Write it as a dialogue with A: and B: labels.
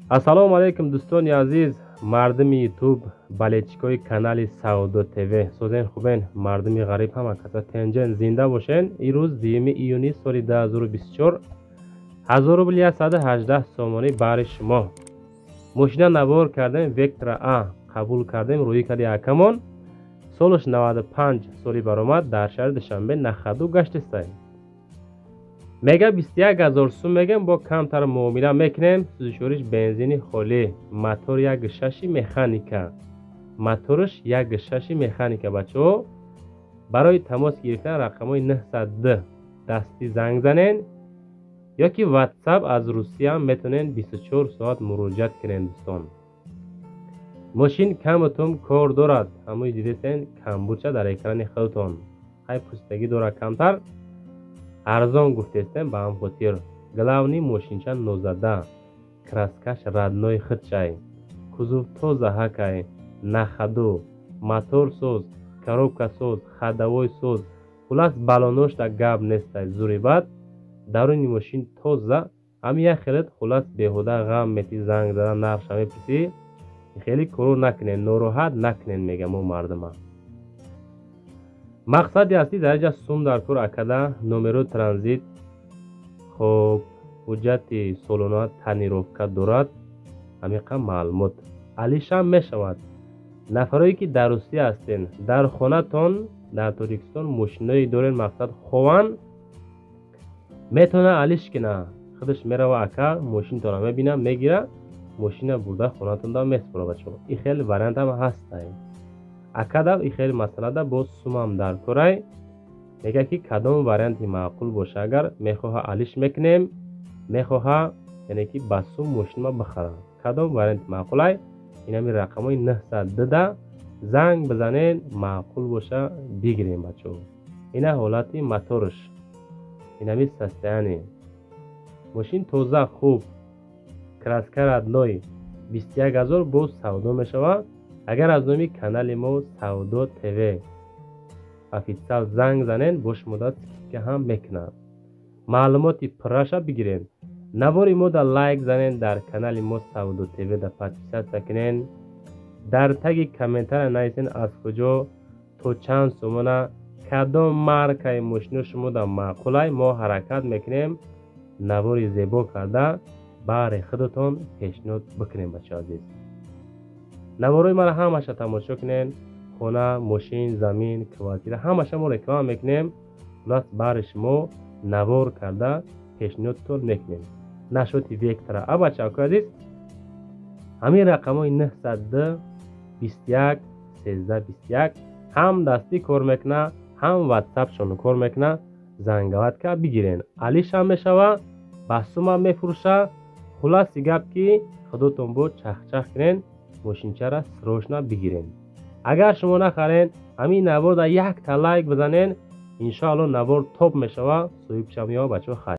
A: ассалому алайкум дӯстони азиз, мардуми ютуб, балечикои канали Саудо ТВ. Созен хубен, мардуми ғариб ҳама каса тенҷен зинда бошен. Ирӯз 2 июни соли 2024 1118 сомонӣ баҳри шумо. Мошина навор кардем, Вектора А қабул кардем, рӯи кади акамон. Солаш 95 соли баромад дар шаҳри Душанбе Нахаду гаштистай. мега 21000 сум мегем, бо камтар муомила мекунем. сӯзишвориш бензини холӣ, мотор 1.6 механика. моторш 1.6 механика. бачаҳо барои тамос гирифтан рақамҳои 902 дастӣ занг занен ёки WhatsApp аз Русия ҳам метонен 24 соат муроҷиат кунен. дӯстон, мошин каматон кор дорад. ҳамои дидесен камбурча дар экрани худтон. ҳай пустагӣ дора камтар, арзон гуфтестем ба ҳам хотир. главни мошинча нозада, краскаш радной хидчай, кузов тоза ҳакай, нахаду, мотор соз, коробка соз, ходовой соз, хулас балоношта гап нестай. зурибат даруни мошин тоза. ҳам як хелет хулас беҳуда ғам мети, занг зада нарша меписи. хеле кору накунен, нороҳат накунен, мегам мо мардума. мақсади аслӣ дараҷа сум дар кор акада, номерои транзит, хоб ҳуҷҷати солона танировка дорад. ҳамиқа маълумот алишам мешавад. нафарое ки дар Русия ҳастен, дар хонатон дар Тоҷикистон мошинои дорен, мақсад хован метавона алиш кина. худаш мерава ака мошинтонро мебина, мегира, мошина бурда хонатонда меспора. бачаҳо ин хеле вариантам ҳастай. акада ин хеле масъалада бо сумам дар корай. мега ки кадом варианти маъқул боша. агар мехоҳа алиш мекунем, мехоҳа яъне ки ба сум мошинама бихарам, кадом варианти маъқулай. инами рақамҳои 902 занг бизанен, маъқул боша бигирем. бачаҳо ина ҳолати моторш, инами состояние. мошин тоза хуб, краска радной, 21000 боз савдо мешавад. агар аз номи канали мо Саудо ТВ официал занг занен, бош муддат скидка ҳам мекунад. маълумоти пурраша бигирен. навори мода лайк занен, дар канали мо Саудо ТВ да подписатсия кунен. дар таги комментария нависен аз куҷо то чанд сомона кадом маркаи мошино шумода маъқулай. мо ҳаракат мекунем навори зебо карда баҳри худтон пешниҳод бикунем. бачаҳо азиз, наворои мара ҳамаша тамошо кунен. хона, мошин, замин, квартира ҳамаша мо реклама мекунем. хулас баҳри шумо навор карда пешниҳодтон мекунем. нашоти Вектора А. бачаҳо азиз, ҳамин рақамҳои 902 21 13 21 ҳам дастӣ кор мекуна, ҳам WhatsApp-шон кор мекуна. зангаватка бигирен, алишам мешава, ба сумам мефурӯша. хуласи гап ки худотон бо чахчах кунен, мошинчара срочно бигирен. агар шумо нахарен, ҳамин наворда якта лайк бизанен, иншоалло навор топ мешава. соҳибшавиҳо бачаҳо хай.